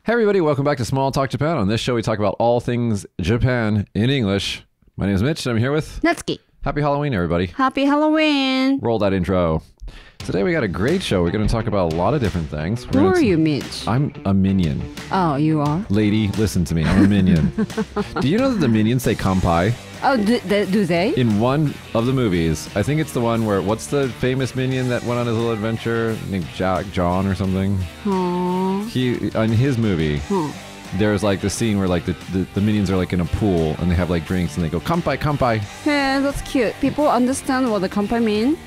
Hey everybody, welcome back to Small Talk Japan. On this show, we talk about all things Japan in English. My name is Mitch, and I'm here with Natsuki. Happy Halloween, everybody. Happy Halloween. Roll that intro. Today we got a great show. We're going to talk about a lot of different things. Who are you, Mitch? I'm a minion. Oh, you are? Lady, listen to me. I'm a minion. Do you know that the minions say kampai? Oh, do they? In one of the movies, I think it's the one where, what's the famous minion that went on his little adventure? Named John or something? Aww. In his movie, there's like the scene where like the minions are like in a pool and they have like drinks and they go, kampai, kampai. Hey, that's cute. People understand what the kampai mean?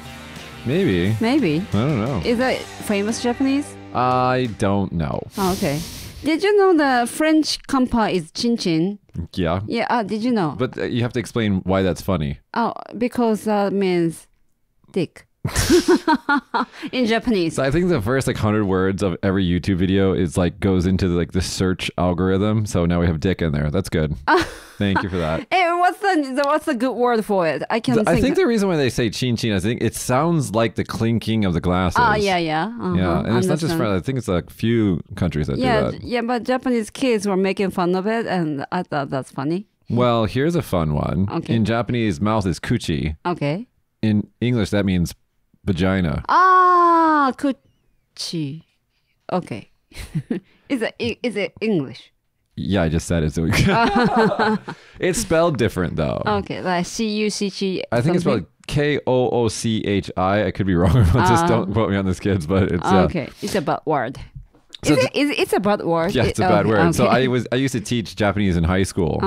Maybe. Maybe. I don't know. Is that famous Japanese? I don't know. Oh, okay. Did you know the French kampai is chin chin? Yeah. Yeah, did you know? But you have to explain why that's funny. Oh, because that means dick. In Japanese. So I think the first like 100 words of every YouTube video is like goes into the search algorithm. So now we have dick in there. That's good. Thank you for that. Hey, what's the good word for it? I think the reason why they say chin chin, I think it sounds like the clinking of the glasses. Oh, yeah. Uh-huh. Yeah, and it's not just France. I think it's a few countries that do that. Yeah, but Japanese kids were making fun of it, and I thought that's funny. Well, here's a fun one. Okay. In Japanese, mouth is kuchi. Okay. In English, that means vagina. Ah, kuchi. Okay. Is it English? Yeah, I just said it. So it's spelled different though. Okay, like C-U-C-H. I think it's spelled K-O-O-C-H-I. I could be wrong. Just don't quote me on this, kids. But it's okay. It's a bad word. So it's a bad word. Yeah, it's a bad word. Okay. So I used to teach Japanese in high school,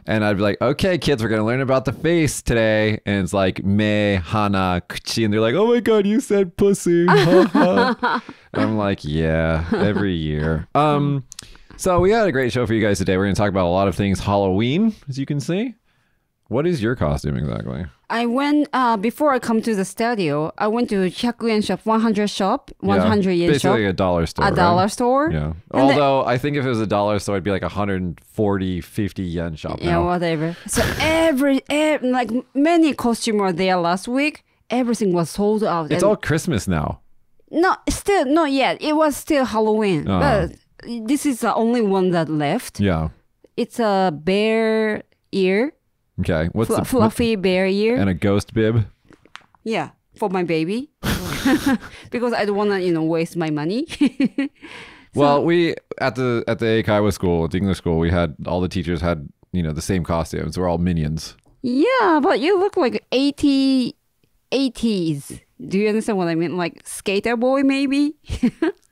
and I'd be like, "Okay, kids, we're gonna learn about the face today." And it's like me, hana, kuchi, and they're like, "Oh my god, you said pussy!" And I'm like, "Yeah, every year." So we had a great show for you guys today. We're gonna talk about a lot of things Halloween, as you can see. What is your costume exactly? I went, before I come to the studio, I went to 100 shop, 100 shop, 100 yen shop. Basically a dollar store, dollar store? Yeah. Although I think if it was a dollar store, it'd be like 140, 50 yen shop now. Yeah, whatever. So like many costumes were there last week. Everything was sold out. It's all Christmas now. No, still, not yet. It was still Halloween. But this is the only one that left. Yeah. It's a bear ear. Okay. What's the fluffy bear ear? And a ghost bib? Yeah, for my baby. Because I don't want to, waste my money. Well, we at the Eikaiwa school, at the English school, we had all the teachers had, the same costumes. We're all minions. Yeah, but you look like 80s. Do you understand what I mean? Like skater boy, maybe?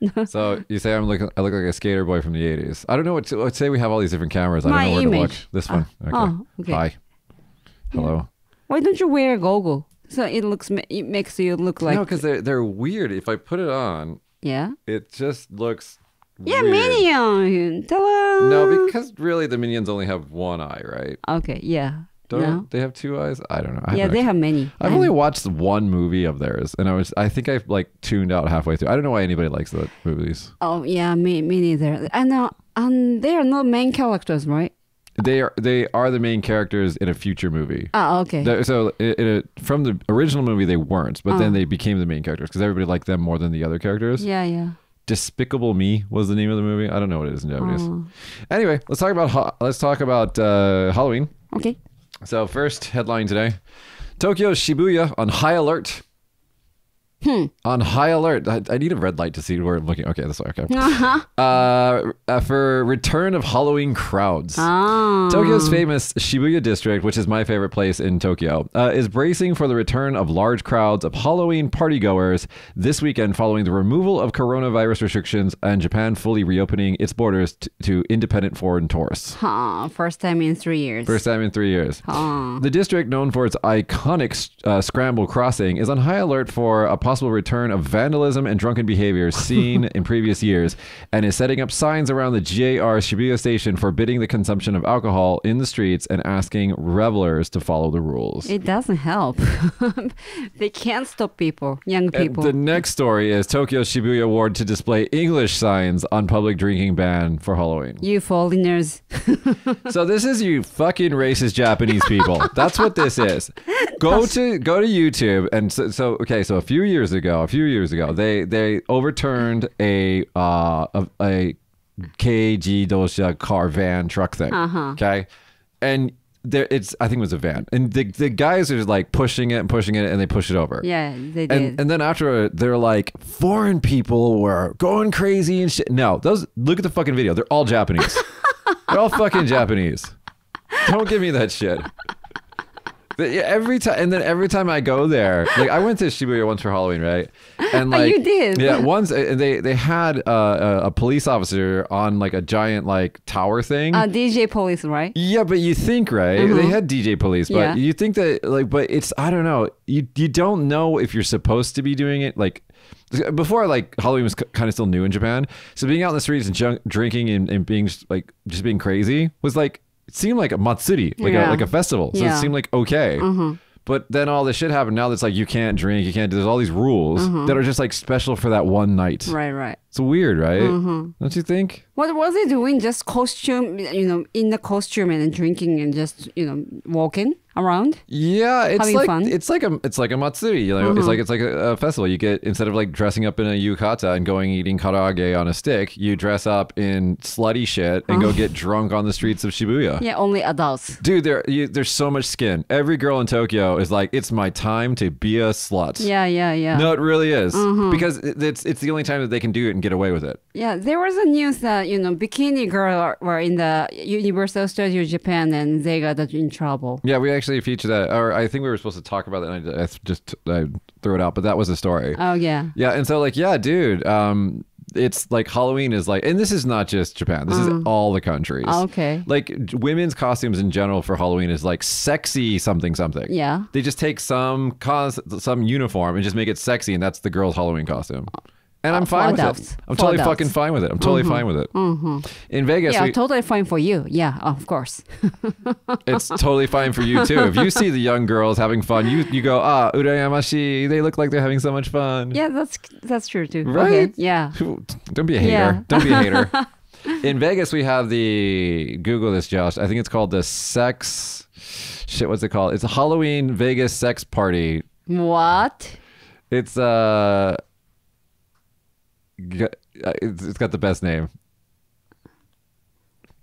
No. So you say I look like a skater boy from the 80s. I don't know let's say we have all these different cameras. I don't know where to look. This one. Okay. Okay. Hi. Hello. Why don't you wear a goggle? So it makes you look like... No, because they're weird. If I put it on, it just looks yeah, weird. minion. Ta-da! No, because really the minions only have one eye, right? Okay, yeah. Don't they have two eyes? I don't know. Yeah, they have many. I've only watched one movie of theirs, and I think I like tuned out halfway through. I don't know why anybody likes the movies. Oh yeah, me neither. And they are not main characters, right? They are the main characters in a future movie. Ah, okay. So from the original movie, they weren't, but then they became the main characters because everybody liked them more than the other characters. Yeah. Despicable Me was the name of the movie. I don't know what it is in Japanese. Anyway, let's talk about Halloween. Okay. So first headline today: Tokyo Shibuya on high alert. On high alert. I need a red light to see where I'm looking. Okay, that's okay. For return of Halloween crowds. Tokyo's famous Shibuya district, which is my favorite place in Tokyo, is bracing for the return of large crowds of Halloween partygoers this weekend following the removal of coronavirus restrictions and Japan fully reopening its borders to independent foreign tourists. First time in 3 years. The district, known for its iconic scramble crossing, is on high alert for a possible return of vandalism and drunken behavior seen in previous years, and is setting up signs around the JR Shibuya station forbidding the consumption of alcohol in the streets and asking revelers to follow the rules. It doesn't help. They can't stop people, young people. And the next story is Tokyo Shibuya Ward to display English signs on public drinking ban for Halloween. You foreigners. So this is you fucking racist Japanese people. That's what this is. Go to YouTube and so a few years ago, they overturned a KG dosha car van truck thing. Okay. And there I think it was a van. And the guys are like pushing it, and they push it over. Yeah, they did. And then after they're like, foreign people were going crazy and shit. No, look at the fucking video. They're all Japanese. They're all fucking Japanese. Don't give me that shit. Every time I go there, like I went to Shibuya once for Halloween, right? And like you did? Yeah, once they had a police officer on like a giant like tower thing. DJ police, right? Yeah, but you think, right? They had DJ police, but you think that like, but it's, I don't know. You don't know if you're supposed to be doing it. Like before, like Halloween was kind of still new in Japan. So being out in the streets and drinking and being just being crazy was like, it seemed like a matsuri, like a festival. So it seemed like okay. But then all this shit happened. Now that's like you can't drink, you can't do. There's all these rules that are just like special for that one night. Right. It's weird, right? Don't you think? What was he doing? Just costume, in the costume and drinking and just walking around. Yeah, it's having like fun. it's like a matsuri. It's like a festival. You get, instead of like dressing up in a yukata and going eating karaage on a stick, you dress up in slutty shit and go get drunk on the streets of Shibuya. Yeah, only adults. Dude, there's so much skin. Every girl in Tokyo is like, it's my time to be a slut. Yeah. No, it really is, because it's the only time that they can do it and get away with it. Yeah, there was a news that bikini girl were in the Universal Studio Japan and they got in trouble. Yeah, we actually featured that, or I think we were supposed to talk about that, and I threw it out, but that was the story. Oh yeah. Yeah, and so like, yeah, dude, it's like Halloween is like, and this is not just Japan, this is all the countries. Okay. Like women's costumes in general for Halloween is like sexy something. Yeah. They just take some uniform and just make it sexy, and that's the girl's Halloween costume. And I'm fine with it. I'm totally fucking fine with it. I'm totally fine with it. In Vegas, totally fine for you. Yeah, of course. It's totally fine for you too. If you see the young girls having fun, you go, urayamashi. They look like they're having so much fun. Yeah, that's true too. Right? Okay. Yeah. Don't be a hater. Yeah. Don't be a hater. In Vegas, we have Google this, Josh. I think it's called the what's it called? It's a Halloween Vegas sex party. What? It's it's got the best name.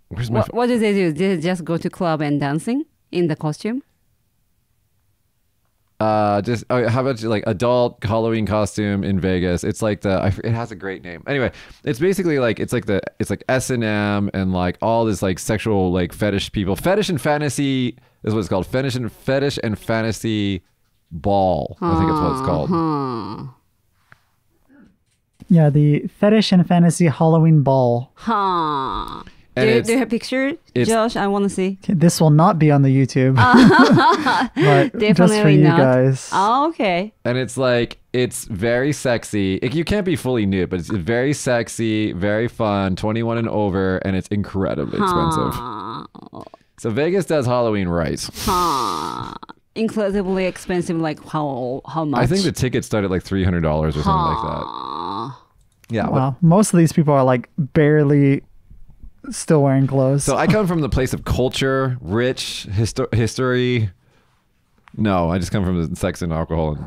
Where's my what do they do? Did they just go to club and dancing in the costume? how about like adult Halloween costume in Vegas? It's like it has a great name. Anyway, it's basically like it's like S&M and like all this like sexual like fetish people. Fetish and fantasy is what it's called. Fetish and fantasy ball. I think it's what it's called. Yeah, the Fetish and Fantasy Halloween Ball. Huh. Do you have pictures, Josh? I want to see. Okay, this will not be on the YouTube. But Definitely just for you not. guys. Oh, okay. And it's like, it's very sexy. You can't be fully nude, but it's very sexy, very fun, 21 and over, and it's incredibly expensive. So Vegas does Halloween right. Incredibly expensive, like how much? I think the tickets start at like $300 or something like that. Yeah. Wow. Most of these people are like barely still wearing clothes. So I come from the place of culture, rich, history. No, I just come from the sex and alcohol.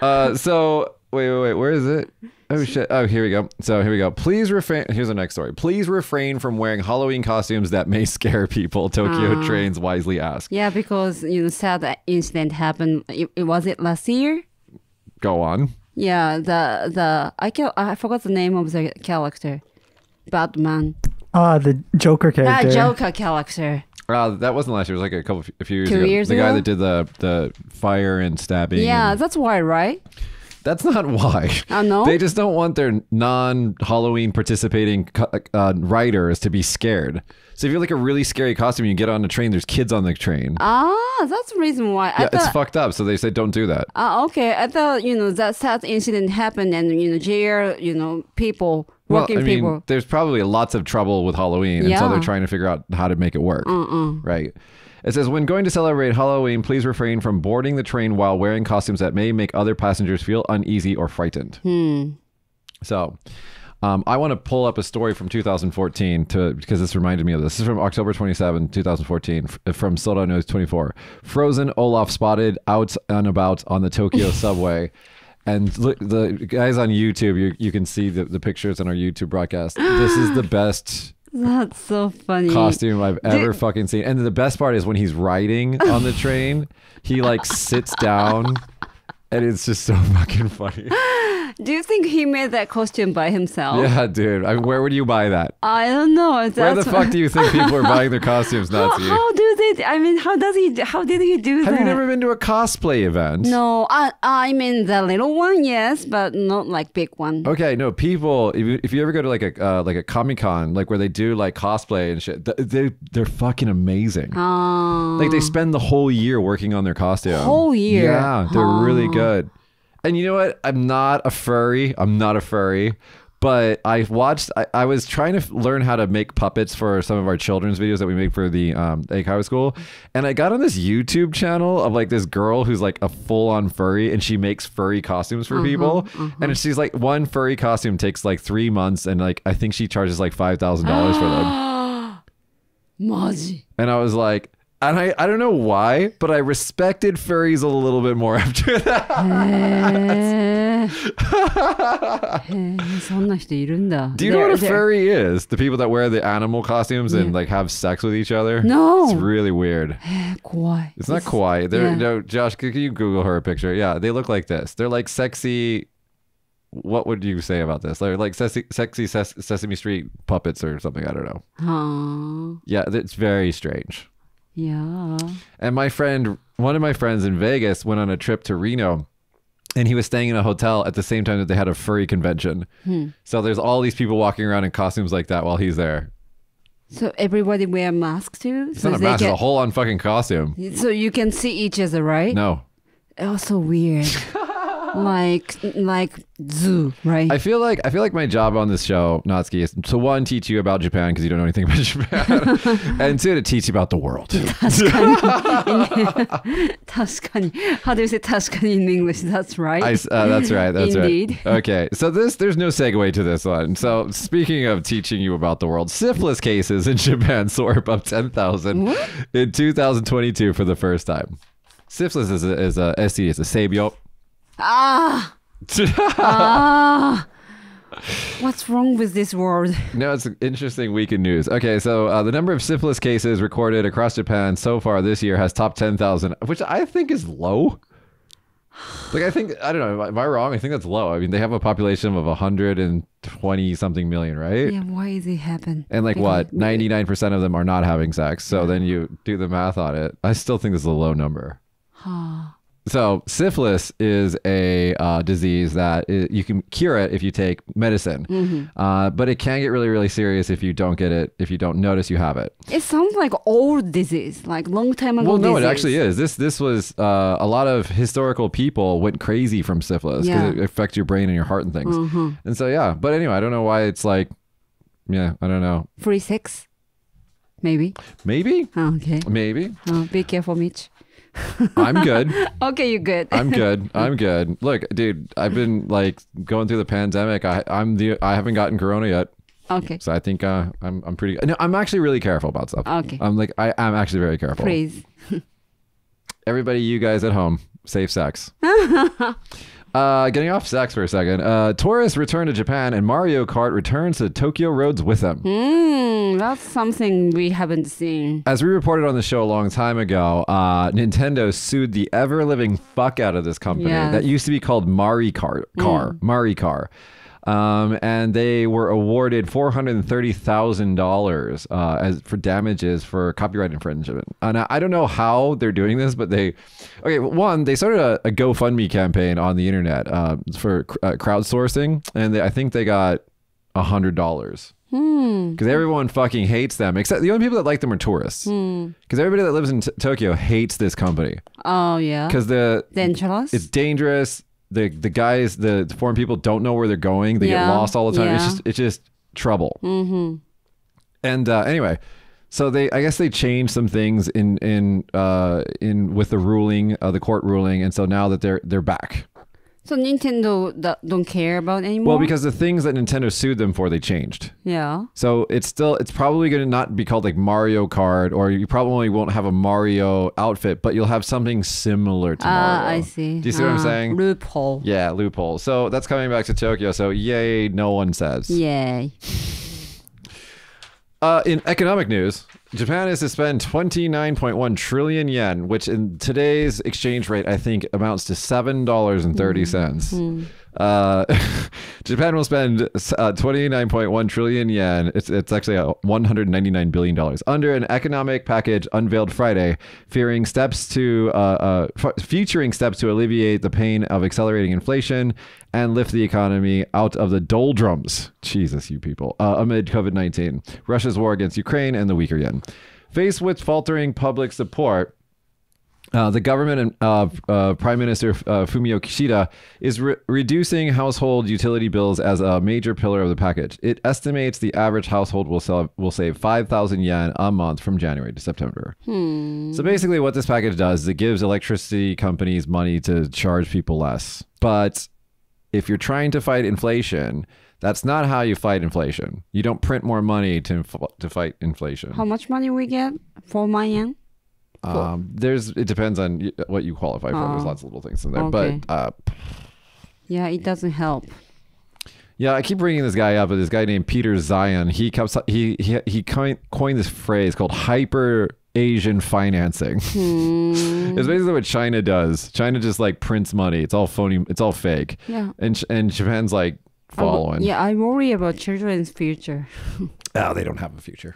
And, so wait, where is it? Oh shit! Oh, here we go. So here we go. Please refrain. Here's the next story. Please refrain from wearing Halloween costumes that may scare people. Tokyo Trains wisely ask. Yeah, because sad incident happened. Was it last year? Go on. Yeah, I forgot the name of the character. Batman. The Joker character. That Joker character. That wasn't last year. It was like a few years ago. 2 years the ago? guy that did the fire and stabbing. Yeah, that's why, right? That's not why. Oh, no? They just don't want their non-Halloween participating riders to be scared. So if you're like a really scary costume, you get on a train, there's kids on the train. That's the reason why. Yeah, it's fucked up. So they said don't do that. Okay. I thought, that sad incident happened and, JR, people, working people. There's probably lots of trouble with Halloween. And so they're trying to figure out how to make it work. Right. It says, when going to celebrate Halloween, please refrain from boarding the train while wearing costumes that may make other passengers feel uneasy or frightened. So I want to pull up a story from 2014 because this reminded me of this. This is from October 27, 2014, from Soda News 24. Frozen Olaf spotted out and about on the Tokyo subway. And look, the guys on YouTube, you can see the pictures on our YouTube broadcast. This is the best That's so funny. costume I've ever fucking seen. And the best part is when he's riding on the train, he like sits down and it's just so fucking funny. Do you think he made that costume by himself? Yeah, dude. I mean, where would you buy that? I don't know. Where the fuck do you think people are buying their costumes, Nazi? How do they? I mean, how did he do that? Have you never been to a cosplay event? No, I mean the little one, yes, but not like big one. Okay, no, people. If you ever go to like a Comic-Con, like where they do like cosplay and shit, they're fucking amazing. Like they spend the whole year working on their costume. Whole year. Yeah, they're really good. And you know what? I'm not a furry. But I was trying to learn how to make puppets for some of our children's videos that we make for the Eikaiwa school. And I got on this YouTube channel of like this girl who's like a full-on furry and she makes furry costumes for people. And she's like, one furry costume takes like 3 months and like I think she charges like $5,000 for them. Maji. And I was like, and I don't know why, but I respected furries a little bit more after that. そんな人いるんだ。 Do you know what a furry is? The people that wear the animal costumes and like have sex with each other? No. It's really weird. 怖い。 It's not kawaii. No, Josh, can you Google her a picture? Yeah, they look like this. They're like sexy. What would you say about this? They're like sexy Sesame Street puppets or something. I don't know. Yeah, it's very strange. Yeah. And one of my friends in Vegas went on a trip to Reno and he was staying in a hotel at the same time that they had a furry convention. So there's all these people walking around in costumes like that while he's there. So everybody wear masks too? It's not a mask, it's a whole on fucking costume. So you can see each other, right? No. Oh, so weird. like zoo, right? I feel like my job on this show, Natsuki, is to one, teach you about Japan because you don't know anything about Japan, and two, to teach you about the world. 確かに. How do you say 確かに in English? That's right. That's right. That's Indeed. right. Okay, so there's no segue to this one. So speaking of teaching you about the world, syphilis cases in Japan soar above 10,000 in 2022 for the first time. Syphilis is a STD, it's a seibyo. What's wrong with this word? No, it's an interesting week in news. Okay, so the number of syphilis cases recorded across Japan so far this year has topped 10,000, which I think is low. Like, I don't know, am I wrong? I think that's low. I mean, they have a population of 120 something million, right? Yeah, why is it happen? And like what? 99% of them are not having sex. So then you do the math on it. I still think this is a low number. So syphilis is a disease that you can cure it if you take medicine, but it can get really, really serious if you don't get it, if you don't notice you have it. It sounds like old disease, like long time ago. Well, no, disease. it actually is. This was a lot of historical people went crazy from syphilis because it affects your brain and your heart and things. And so, yeah. But anyway, I don't know why it's like, I don't know. Free sex? Maybe. Maybe. Oh, okay. Maybe. Oh, be careful, Mitch. I'm good. Okay, you're good. I'm good. Look, dude, I've been like going through the pandemic. I haven't gotten corona yet. Okay. So I think I'm pretty. No, I'm actually really careful about stuff. Okay. I'm I'm actually very careful. Please. Everybody, you guys at home, safe sex. Getting off sex for a second. Tourists return to Japan and Mario Kart returns to Tokyo roads with them. That's something we haven't seen. As we reported on the show a long time ago, Nintendo sued the ever-living fuck out of this company that used to be called Maricar. And they were awarded $430,000 as for damages for copyright infringement. And I don't know how they're doing this, but they started a GoFundMe campaign on the internet for crowdsourcing, and I think they got $100. Because everyone fucking hates them, except the only people that like them are tourists. Because everybody that lives in Tokyo hates this company. Oh yeah. Because dangerous. It's dangerous. The guys, the foreign people don't know where they're going. They get lost all the time. Yeah. It's just trouble. And anyway, so I guess they changed some things in with the ruling, the court ruling, and so now that they're back. So Nintendo don't care about anymore? Well, because the things that Nintendo sued them for, they changed. Yeah. So it's probably going to not be called like Mario Kart, or you probably won't have a Mario outfit, but you'll have something similar to Mario. I see. Do you see what I'm saying? Loophole. Yeah, loophole. So that's coming back to Tokyo. So yay, no one says. Yay. In economic news, Japan is to spend 29.1 trillion yen, which in today's exchange rate, I think amounts to $7.30. Japan will spend 29.1 trillion yen. It's actually $199 billion under an economic package unveiled Friday, featuring steps to alleviate the pain of accelerating inflation and lift the economy out of the doldrums. Jesus, you people. Amid COVID-19, Russia's war against Ukraine, and the weaker yen. Faced with faltering public support, the government and Prime Minister Fumio Kishida is reducing household utility bills as a major pillar of the package. It estimates the average household will save 5,000 yen a month from January to September. So basically what this package does is it gives electricity companies money to charge people less. But if you're trying to fight inflation, that's not how you fight inflation. You don't print more money to fight inflation. How much money we get? 4 million? It depends on what you qualify for. There's lots of little things in there, Okay. but Yeah, it doesn't help. yeah, I keep bringing this guy up, but this guy named Peter Zion, he coined this phrase called hyper Asian financing. It's basically what China does. China just like prints money. It's all phony. It's all fake. Yeah. And Japan's like following. I worry about children's future. Oh, they don't have a future.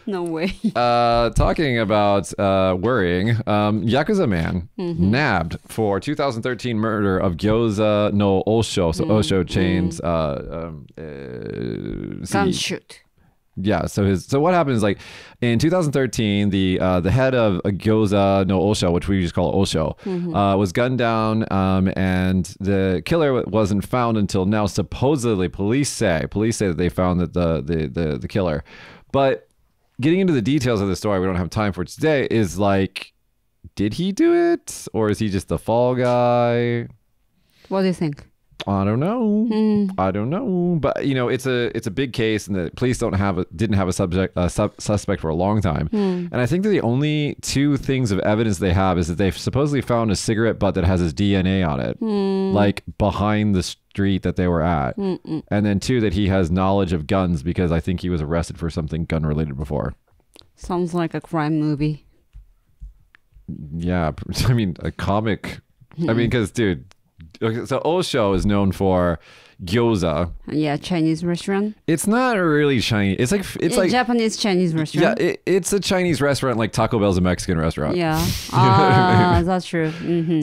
No way. Talking about worrying, Yakuza man nabbed for 2013 murder of Gyoza no Osho, so Osho chains. Gun shoot. Yeah, so what happened is like in 2013, the head of Gyoza no Osho, which we just call Osho, was gunned down, and the killer wasn't found until now. Supposedly, police say that they found that the killer. But getting into the details of the story, we don't have time for today, is like, did he do it? Or is he just the fall guy? What do you think? I don't know. I don't know. But, you know, it's a big case, and the police didn't have a suspect for a long time. And I think that the only two things of evidence they have is that they've supposedly found a cigarette butt that has his DNA on it, like behind the street that they were at. And then two, that he has knowledge of guns because I think he was arrested for something gun related before. Sounds like a crime movie. Yeah. I mean, a comic. I mean, because, dude, okay, so Osho is known for gyoza. Yeah, Chinese restaurant. It's not really Chinese. It's like Japanese Chinese restaurant. Yeah, it's a Chinese restaurant, like Taco Bell's a Mexican restaurant. Yeah. That's true.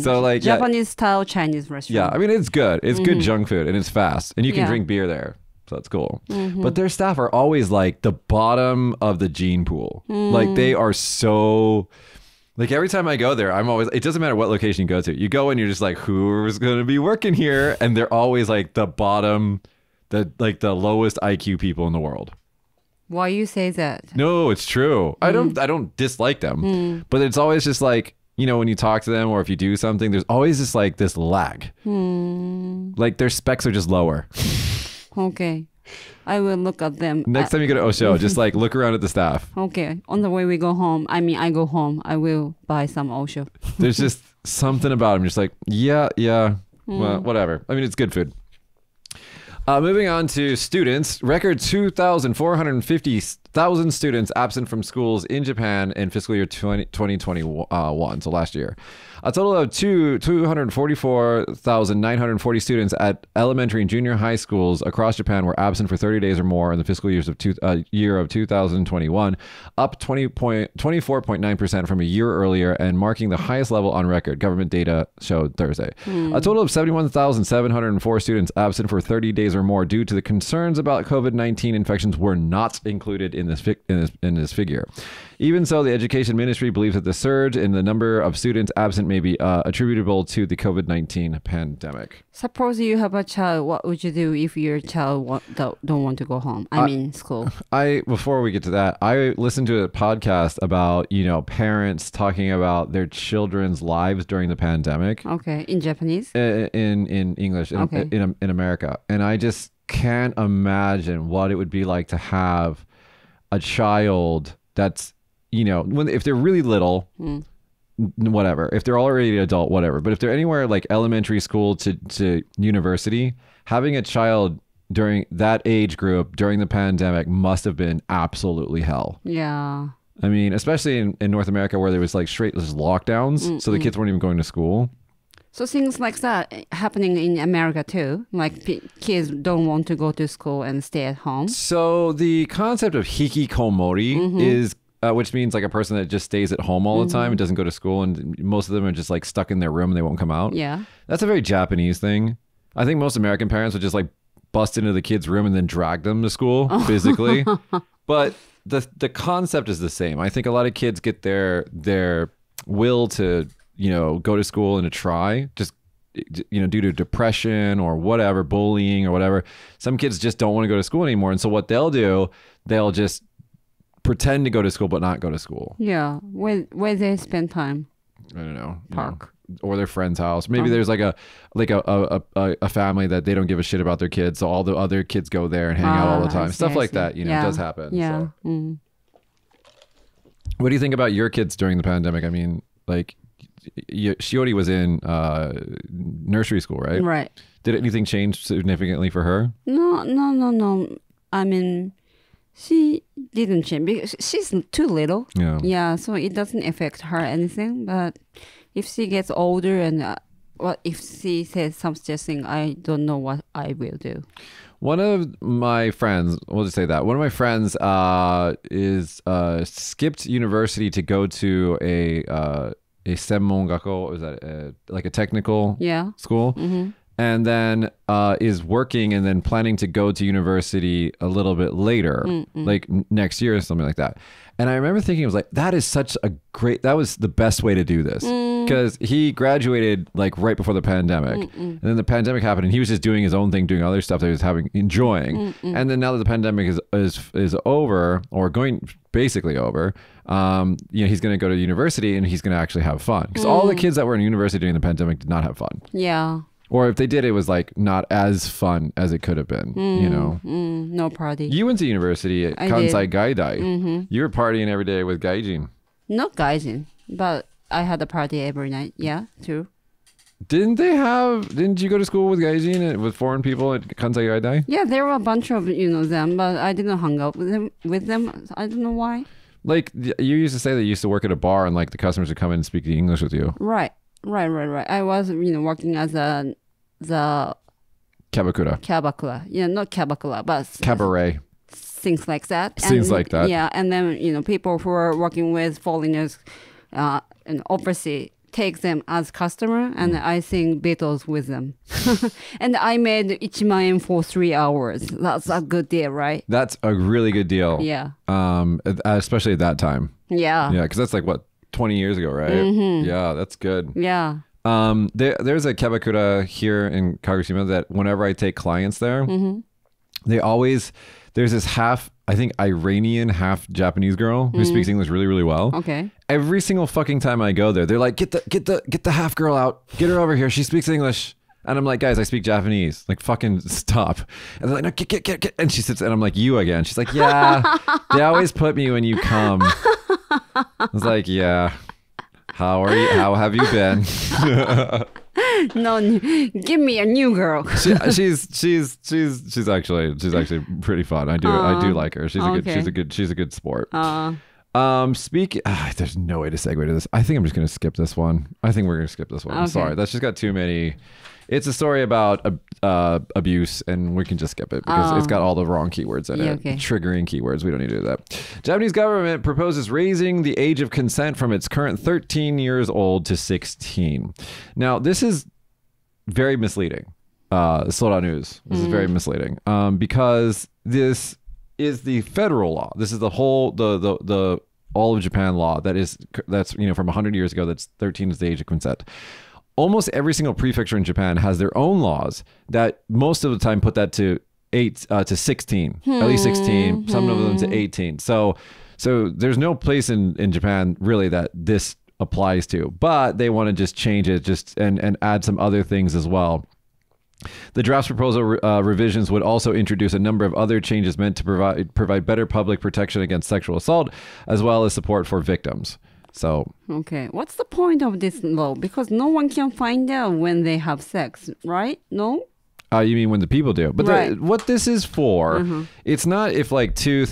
So like Japanese style Chinese restaurant. Yeah, I mean it's good. It's good junk food and it's fast, and you can drink beer there. So that's cool. But their staff are always like the bottom of the gene pool. Like they are so. Like every time I go there, it doesn't matter what location you go to. You go and you're just like, who's going to be working here? And they're always like the bottom, the lowest IQ people in the world. Why you say that? No, it's true. I don't dislike them, but it's always just like, you know, when you talk to them or if you do something, there's always just like this lag. Like their specs are just lower. Okay. I will look at them. Next time you go to Osho, just like look around at the staff. Okay. On the way we go home, I go home, I will buy some Osho. There's just something about them. Just like, yeah. Well, whatever. I mean, it's good food. Moving on to students, record 2,450,000 students absent from schools in Japan in fiscal year 2021, so last year. A total of 244,940 students at elementary and junior high schools across Japan were absent for 30 days or more in the fiscal year of 2021, up 24.9% from a year earlier and marking the highest level on record, government data showed Thursday. A total of 71,704 students absent for 30 days or more due to the concerns about COVID-19 infections were not included in in this figure. Even so, the education ministry believes that the surge in the number of students absent may be attributable to the COVID-19 pandemic. Suppose you have a child, what would you do if your child don't want to go home? I mean, school. Before we get to that, I listened to a podcast about, parents talking about their children's lives during the pandemic. Okay, in Japanese? In English, in America. And I just can't imagine what it would be like to have a child that's, if they're really little, whatever. If they're already adult, whatever. But if they're anywhere like elementary school to university, having a child during that age group during the pandemic must have been absolutely hell. Yeah. I mean, especially in North America where there was like straight lockdowns, so the kids weren't even going to school. So things like that happening in America too, like kids don't want to go to school and stay at home. So the concept of hikikomori is, which means like a person that just stays at home all the time and doesn't go to school, and most of them are just like stuck in their room and they won't come out. Yeah. That's a very Japanese thing. I think most American parents would just like bust into the kid's room and then drag them to school physically. But the concept is the same. I think a lot of kids get their will to, go to school and to try, just, due to depression or whatever, bullying or whatever. Some kids just don't want to go to school anymore. And so what they'll do, they'll just pretend to go to school but not go to school. Yeah. Where they spend time? I don't know. Park. Or their friend's house. Maybe there's like a family that they don't give a shit about their kids, so all the other kids go there and hang out all the time. Stuff like that, it does happen. Yeah. So. What do you think about your kids during the pandemic? I mean, like, Shiori was in nursery school, right? Right. Did anything change significantly for her? No. I mean, she didn't change because she's too little. Yeah. Yeah, so it doesn't affect her anything. But if she gets older and what if she says something, I don't know what I will do. One of my friends, we'll just say that, one of my friends is skipped university to go to a senmongako, is that like a technical school? Mm-hmm. And then is working and then planning to go to university a little bit later, like next year or something like that. And I remember thinking, it was like, that was the best way to do this. Because he graduated like right before the pandemic. And then the pandemic happened and he was just doing his own thing, doing other stuff that he was enjoying. And then now that the pandemic is over, or going basically over, he's going to go to university and he's going to actually have fun. Because all the kids that were in university during the pandemic did not have fun. Yeah. Or if they did, it was like not as fun as it could have been, No party. You went to university at Kansai Gaidai. You were partying every day with gaijin. Not gaijin, but I had a party every night. Yeah, true. Didn't you go to school with gaijin, with foreign people at Kansai Gaidai? Yeah, there were a bunch of, them, but I didn't hang out with them. I don't know why. Like, you used to say that you used to work at a bar and like the customers would come in and speak English with you. Right. I was, working as the Kabakura. Yeah, not Kabakura, but cabaret. Things like that. Things like that. Yeah, and then, people who are working with foreigners and overseas take them as customer, and I sing Beatles with them. And I made 1,000,000 for 3 hours. That's a good deal, right? That's a really good deal. Yeah. Especially at that time. Yeah. Yeah, because that's like, what, 20 years ago, right? Yeah, that's good. Yeah. There's a Kabakura here in Kagoshima that whenever I take clients there, there's this half, I think, Iranian, half Japanese girl who speaks English really, really well. Okay. Every single fucking time I go there, they're like, get the half girl out, get her over here, she speaks English. And I'm like, guys, I speak Japanese. Like, fucking stop. And they're like, no, get. And she sits, and I'm like, you again. She's like, yeah, they always put me when you come. I was like, yeah. How are you? How have you been? No, give me a new girl. She's actually pretty fun. I do like her. She's a good sport. There's no way to segue to this. I think I'm just gonna skip this one. I think we're gonna skip this one. I'm sorry. That's just got too many. It's a story about abuse, and we can just skip it because it's got all the wrong keywords in it. Okay. Triggering keywords. We don't need to do that. Japanese government proposes raising the age of consent from its current 13 years old to 16. Now, this is very misleading. Sora News. This is very misleading because this is the federal law. This is the whole the all of Japan law that's from 100 years ago. That's 13 is the age of consent. Almost every single prefecture in Japan has their own laws that most of the time put that to 16, at least 16, some of them to 18. So there's no place in Japan really that this applies to, but they want to just change it and add some other things as well. The draft's proposal revisions would also introduce a number of other changes meant to provide better public protection against sexual assault, as well as support for victims. So, okay, what's the point of this law? Because no one can find out when they have sex, right? No? You mean when the people do? But right. What this is for, it's not if like two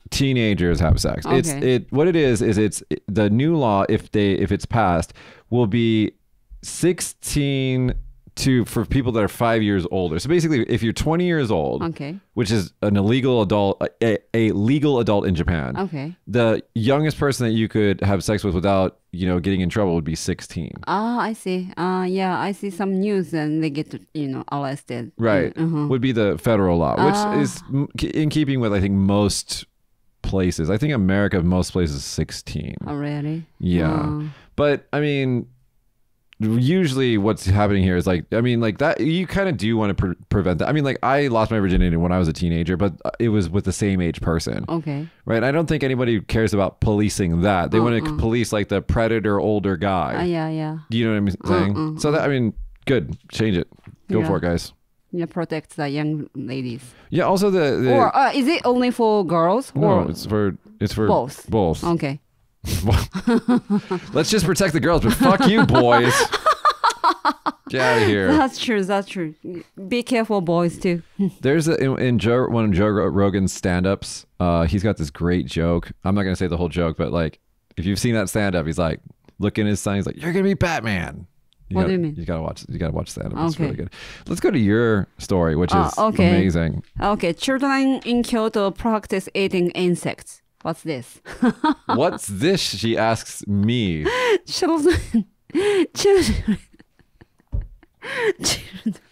teenagers have sex. Okay. What it is it's the new law, if it's passed, will be 16 for people that are 5 years older. So basically, if you're 20 years old, okay, which is an illegal adult, a legal adult in Japan, okay, the youngest person that you could have sex with without getting in trouble would be 16. Ah, I see. Yeah, I see some news and they get arrested. Right, would be the federal law, which is in keeping with I think most places. I think America, most places 16. Oh, really? Yeah, but I mean. Usually what's happening here is that you kind of do want to prevent that. I mean, like I lost my virginity when I was a teenager, but it was with the same age person. Okay. Right. I don't think anybody cares about policing that. They want to police like the predator older guy. Yeah. Do you know what I'm saying? So that, I mean, good. Change it. Go for it, guys. Yeah, protect the young ladies. Yeah. Also or is it only for girls? No, or it's for both. Both. Okay. Let's just protect the girls, but fuck you, boys. Get out of here. That's true. Be careful, boys, too. There's in one of Joe Rogan's stand-ups, he's got this great joke. I'm not going to say the whole joke, but like, if you've seen that stand-up, he's like, looking at his son, he's like, you're going to be Batman. What do you mean? You gotta watch stand-up. It's really good. Let's go to your story, which is okay. amazing. Okay, children in Kyoto practice eating insects. What's this? What's this? She asks me. Children.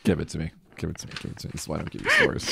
Give it to me. This is why I don't give you stories.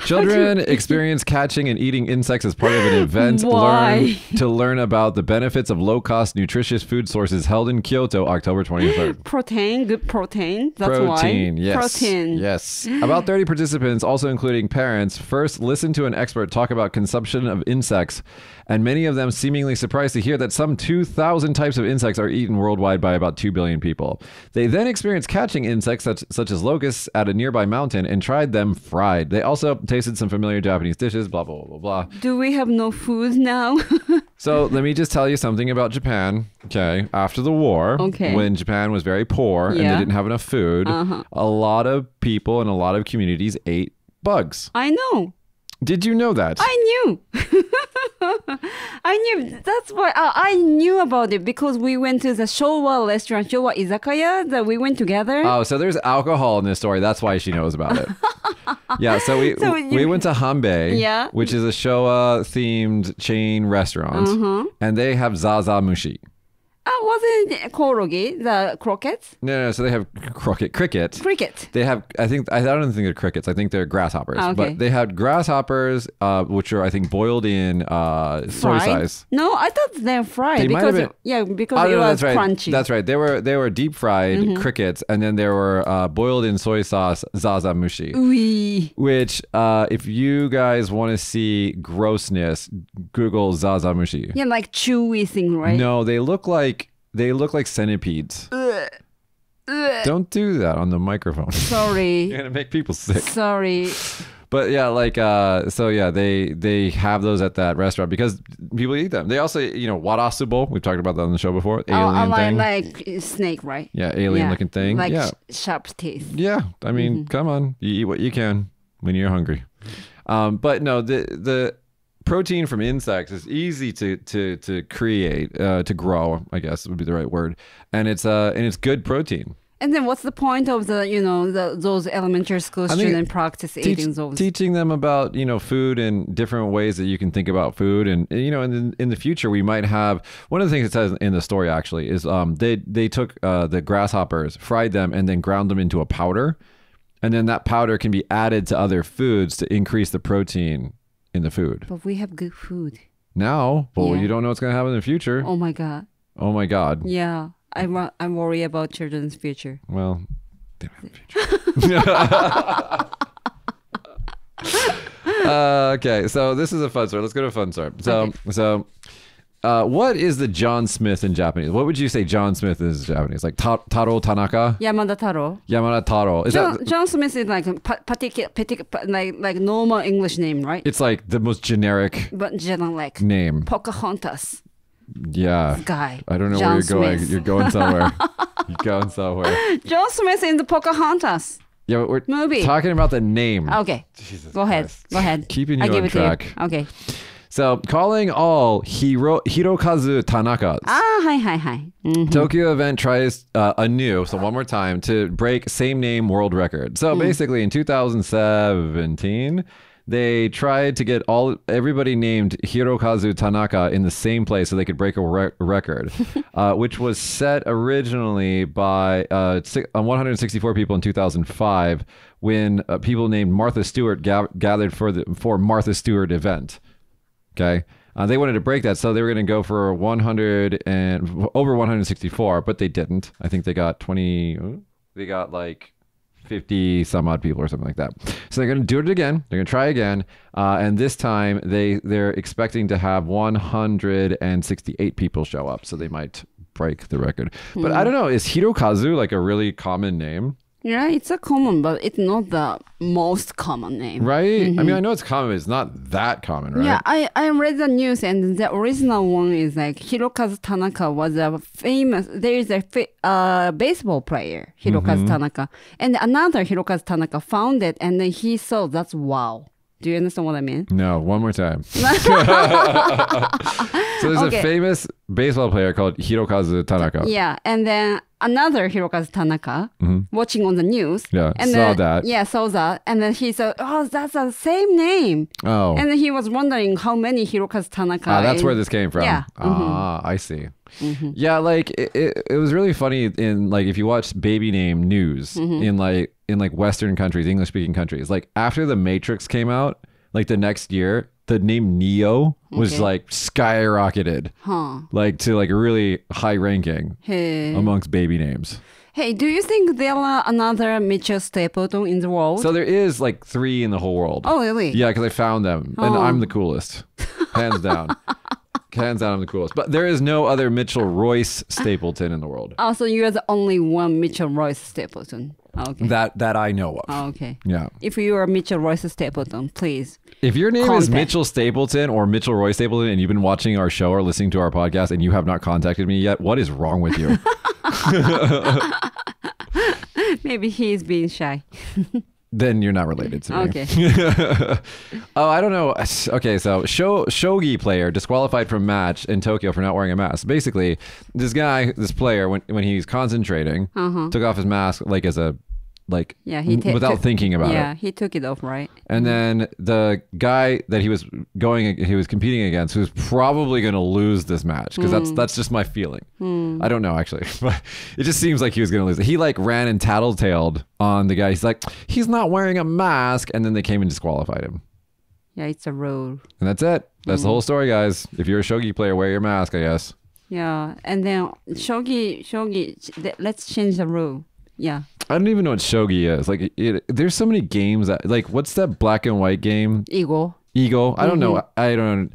Children experience catching and eating insects as part of an event to learn about the benefits of low-cost, nutritious food sources held in Kyoto, October 23rd. Good protein. That's protein, why. Yes. Protein. Yes. About 30 participants, also including parents, first listened to an expert talk about consumption of insects, and many of them seemingly surprised to hear that some 2,000 types of insects are eaten worldwide by about 2 billion people. They then experienced catching insects such as locusts at a nearby mountain and tried them fried. They also tasted some familiar Japanese dishes, blah, blah, blah, blah. Do we have no food now? So let me just tell you something about Japan. Okay. After the war, when Japan was very poor and they didn't have enough food, a lot of people and a lot of communities ate bugs. I know. Did you know that? I knew. I knew. That's why I knew about it because we went to the Showa restaurant, Showa Izakaya, that we went together. Oh, so there's alcohol in this story. That's why she knows about it. Yeah, so we went to Hanbei, which is a Showa-themed chain restaurant, and they have zaza mushi. Wasn't it korogi, the croquettes? No, so they have cricket. They have, I don't think they're crickets. I think they're grasshoppers. But they had grasshoppers, which are, I think, boiled in soy sauce. No, I thought they're fried because it was crunchy. That's right. They were deep fried crickets, and then they were boiled in soy sauce zaza mushi. Oui. Which, if you guys want to see grossness, Google zaza mushi. Yeah, like chewy thing, right? No, they look like centipedes. Don't do that on the microphone. Sorry. You're gonna make people sick. Sorry. But yeah, they have those at that restaurant because people eat them. They also, warasubo. We've talked about that on the show before. Alien thing. Like snake, right? Yeah, alien looking thing. Like sharp teeth. Yeah, I mean, come on, you eat what you can when you're hungry. But no, the protein from insects is easy to create, to grow, I guess would be the right word, and it's good protein. And then what's the point of those elementary school students practice eating those? Teaching them about, food and different ways that you can think about food. And, in the future, we might have, one of the things it says in the story actually is they took the grasshoppers, fried them, and then ground them into a powder. And then that powder can be added to other foods to increase the protein in the food. But we have good food. Now, but Yeah. you don't know what's going to happen in the future. Oh my God. Oh my God. Yeah. I'm worried about children's future. Well, they don't have a future. Okay, so this is a fun story. Let's go to a fun story. So, what is the John Smith in Japanese? What would you say John Smith is in Japanese? Like Taro Tanaka? Yamada Taro. Yamada Taro. Is that? John Smith is like a particular, like normal English name, right? It's like the most generic But generic. name. Pocahontas Yeah. guy. I don't know John where you're going. Smith. You're going somewhere. You're going somewhere. John Smith in the Pocahontas Yeah, but we're movie. talking about the name. Okay. Jesus Go ahead. Christ. Go ahead. Keeping I you give on it to you. track. Okay. So, calling all Hirokazu Tanakas. Hi. Mm-hmm. Tokyo event tries anew, so one more time, to break same name world record. So basically in 2017, they tried to get everybody named Hirokazu Tanaka in the same place so they could break a record, which was set originally by 164 people in 2005 when people named Martha Stewart gathered for Martha Stewart event. Okay. They wanted to break that, so they were going to go for over 164, but they didn't. I think they got like 50 some odd people or something like that. So they're going to do it again. They're going to try again. And this time they're expecting to have 168 people show up. So they might break the record. But I don't know. Is Hirokazu like a really common name? Yeah, it's a common, but it's not the most common name. Right? I mean, I know it's common, but it's not that common, right? Yeah, I read the news, and the original one is like Hirokazu Tanaka was a famous. There is a baseball player, Hirokazu Tanaka, and another Hirokazu Tanaka found it, and then he saw that's wow. Do you understand what I mean? No, one more time. So there's a famous baseball player called Hirokazu Tanaka. Yeah, and then another Hirokazu Tanaka watching on the news. Yeah, and saw then, that. Yeah, saw that. And then he said, oh, that's the same name. Oh. And then he was wondering how many Hirokazu Tanaka. That's where this came from. Yeah. I see. Yeah, like it was really funny in like if you watch baby name news in like Western countries, English speaking countries, like after The Matrix came out, like the next year, the name Neo was like skyrocketed, like to like a really high ranking amongst baby names. Hey, do you think there are another Mitchell Stapleton in the world? So there is like 3 in the whole world. Oh, really? Yeah, because I found them, and I'm the coolest, hands down. Hands down, I'm the coolest. But there is no other Mitchell Royce Stapleton in the world. Oh, so you're the only one Mitchell Royce Stapleton. Okay. That I know of. Oh, okay. Yeah. If you are Mitchell Royce Stapleton, please. If your name is Contact. Mitchell Stapleton or Mitchell Royce Stapleton and you've been watching our show or listening to our podcast and you have not contacted me yet, what is wrong with you? Maybe he's being shy. Then you're not related to me. Okay. Oh, I don't know. Okay, so shogi player disqualified from match in Tokyo for not wearing a mask. Basically, this player, when he's concentrating, took off his mask like as a without thinking about it. Yeah, he took it off, right? And then the guy that he was competing against, who's probably going to lose this match, because that's just my feeling. I don't know actually, but it just seems like he was going to lose it. He like ran and tattletaled on the guy. He's like, he's not wearing a mask, and then they came and disqualified him. Yeah, it's a rule. And that's it. That's the whole story, guys. If you're a shogi player, wear your mask, I guess. Yeah, and then shogi. Let's change the rule. Yeah. I don't even know what shogi is. Like, there's so many games that, like, what's that black and white game? Eagle. I don't know. I don't.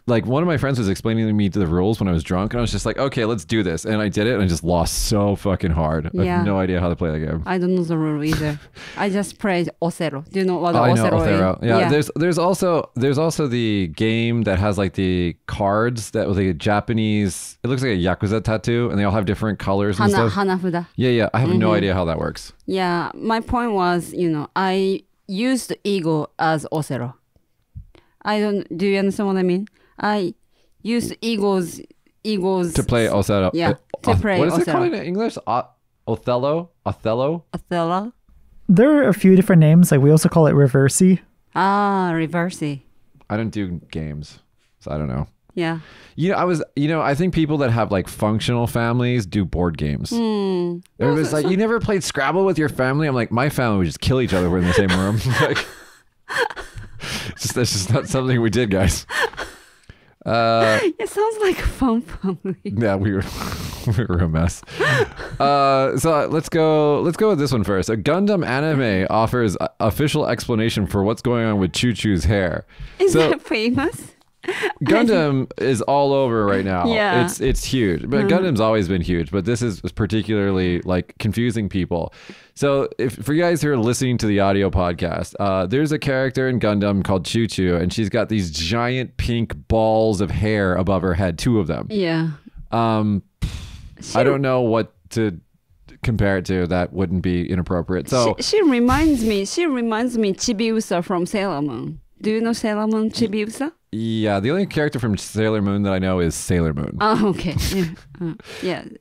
Like, one of my friends was explaining to me the rules when I was drunk, and I was just like, okay, let's do this. And I did it, and I just lost so fucking hard. I have no idea how to play the game. I don't know the rule either. I just played Ocero. Do you know what I know Ocero Ocero. Yeah. There's also the game that has like the cards that was like a Japanese. It looks like a Yakuza tattoo, and they all have different colors and stuff. Hanafuda. Yeah. I have no idea how that works. Yeah, my point was, I used Eagle as Ocero. Do you understand what I mean? I used Eagles To play Ocero. Yeah, to play what is it Ocero. called in English? Othello? Othello. There are a few different names. Like we also call it reversey. Ah, reversey. I don't do games, so I don't know. Yeah. I think people that have like functional families do board games. Everybody's like, you never played Scrabble with your family? I'm like, my family would just kill each other if we're in the same room. Like, that's just not something we did, guys. It sounds like a fun family. Yeah, we were a mess. So let's go with this one first. A Gundam anime offers official explanation for what's going on with Choo Choo's hair. Is that famous? Gundam is all over right now. Yeah. It's huge. But Gundam's always been huge, but this is particularly like confusing people. So for you guys who are listening to the audio podcast, there's a character in Gundam called Choo Choo, and she's got these giant pink balls of hair above her head, 2 of them. Yeah. I don't know what to compare it to that wouldn't be inappropriate. So she reminds me Chibiusa from Sailor Moon. Do you know Sailor Moon Chibiusa? Yeah, the only character from Sailor Moon that I know is Sailor Moon. Oh, okay. Yeah. See?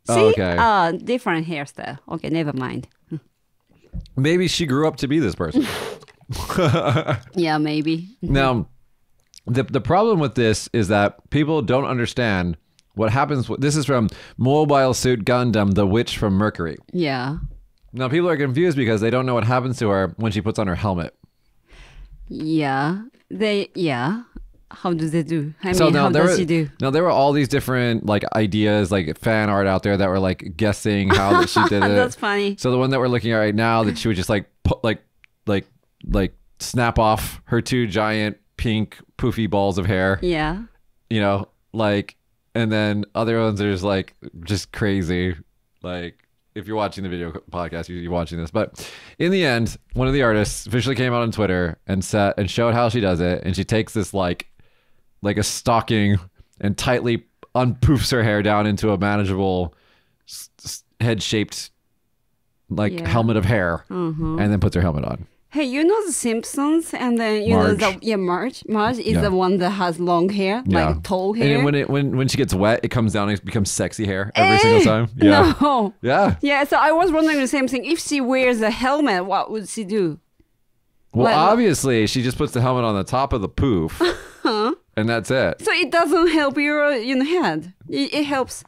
Oh, okay. Different hairstyle. Okay, never mind. Maybe she grew up to be this person. Yeah, maybe. Now, the problem with this is that people don't understand what happens. This is from Mobile Suit Gundam, the witch from Mercury. Yeah. Now, people are confused because they don't know what happens to her when she puts on her helmet. Yeah. How do they do? How does she do? Now, there were all these different like ideas, like fan art out there that were like guessing how that she did it. That's funny. So the one that we're looking at right now, that she would just like put like snap off her 2 giant pink poofy balls of hair. Yeah. And then other ones are just crazy. Like, if you're watching the video podcast, you're watching this. But in the end, one of the artists officially came out on Twitter and showed how she does it. And she takes this like a stocking and tightly unpoofs her hair down into a manageable head-shaped helmet of hair, and then puts her helmet on. Hey, you know the Simpsons, and then Marge. Marge is the one that has long hair, like tall hair. And when she gets wet, it comes down and it becomes sexy hair every single time. Yeah. No. Yeah. Yeah. So I was wondering the same thing. If she wears a helmet, what would she do? Well, obviously, she just puts the helmet on the top of the poof, and that's it. So it doesn't help your head. It helps.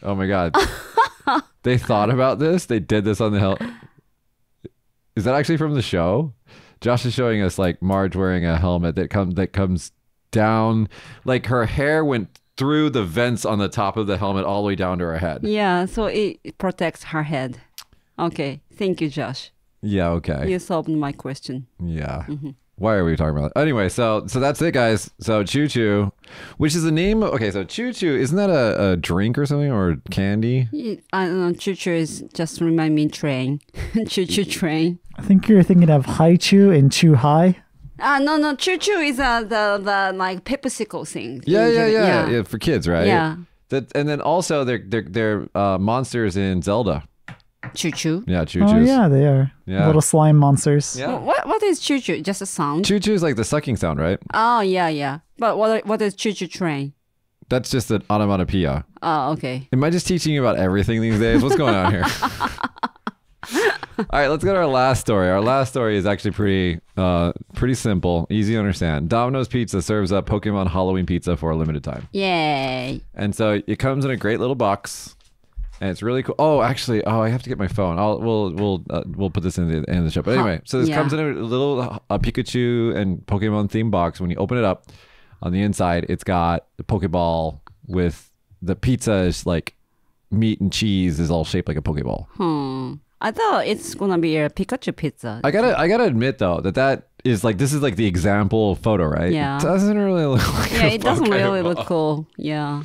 Oh my God. They thought about this. They did this on the helmet. Is that actually from the show? Josh is showing us like Marge wearing a helmet that comes down, like her hair went through the vents on the top of the helmet all the way down to her head. Yeah, so it protects her head. Okay, thank you, Josh. Yeah, okay. You solved my question. Yeah. Why are we talking about it? Anyway, so that's it, guys. So Choo Choo, which is the name of, okay, so Choo Choo, isn't that a drink or something, or candy? I don't know, Choo Choo is just remind me train. Choo Choo train. I think you're thinking of Haichu and Chu Hai. No, Choo Choo is the like pepsicle thing. Yeah, for kids, right? Yeah. And then also they're monsters in Zelda. Choo Choo. Yeah, Choo Oh Choo's. yeah, they are. Yeah. Little slime monsters. Yeah. What is Choo Choo? Just a sound? Choo Choo is like the sucking sound, right? Oh, yeah. But what is Choo Choo train? That's just an onomatopoeia. Oh, okay. Am I just teaching you about everything these days? What's going on here? All right, let's go to our last story. Our last story is actually pretty simple, easy to understand. Domino's Pizza serves up Pokemon Halloween pizza for a limited time. Yay. And so it comes in a great little box. And it's really cool. Oh, actually, I have to get my phone. We'll put this in the end of the show. But anyway, so this comes in a little Pikachu and Pokemon themed box. When you open it up, on the inside, it's got the Pokeball with the pizza is like meat and cheese is all shaped like a Pokeball. I thought it's gonna be a Pikachu pizza. I gotta admit though that is like this is like the example photo, right? Yeah. It doesn't really look like It doesn't really look cool. Yeah.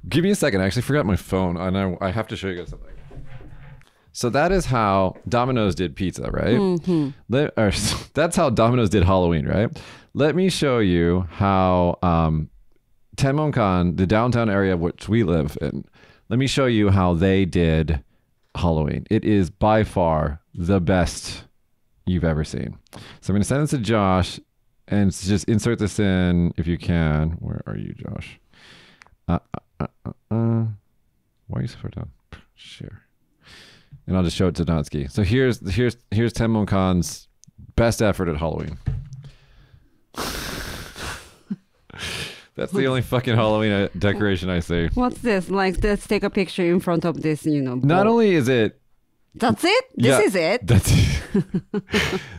Give me a second. I actually forgot my phone, and I have to show you guys something. So that is how Domino's did pizza, right? That's how Domino's did Halloween, right? Let me show you how Tenmonkan, the downtown area which we live in, let me show you how they did Halloween. It is by far the best you've ever seen. So I'm going to send this to Josh, and just insert this in if you can. Where are you, Josh? Why are you so far down? Share. And I'll just show it to Natsuki. So here's Tenmonkan's best effort at Halloween. That's the only fucking Halloween decoration I see. What's this? Like, let's take a picture in front of this, Not only is it... That's it? This is it? That's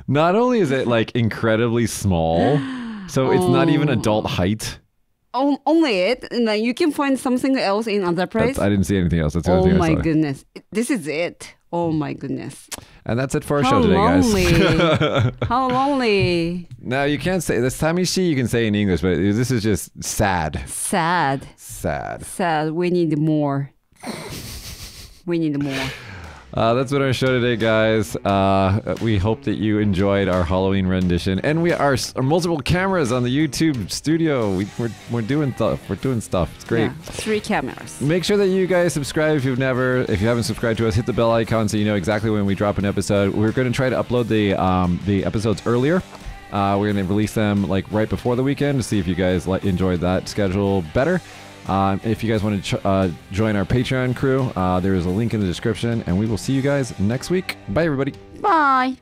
Not only is it like incredibly small, so it's not even adult height. Only it? Like, you can find something else in other place? I didn't see anything else. That's the only thing I saw. Goodness. This is it. Oh my goodness. And that's it for our show today, guys. How lonely. Now, you can't say this Tamishi, you can say in English, but this is just sad. Sad. We need more. That's what our show today, guys. We hope that you enjoyed our Halloween rendition, and we are multiple cameras on the YouTube studio. We're doing stuff. It's great. Yeah, 3 cameras. Make sure that you guys subscribe if you haven't subscribed to us. Hit the bell icon so you know exactly when we drop an episode. We're going to try to upload the episodes earlier. We're going to release them like right before the weekend to see if you guys enjoyed that schedule better. If you guys want to join our Patreon crew, there is a link in the description, and we will see you guys next week. Bye, everybody. Bye.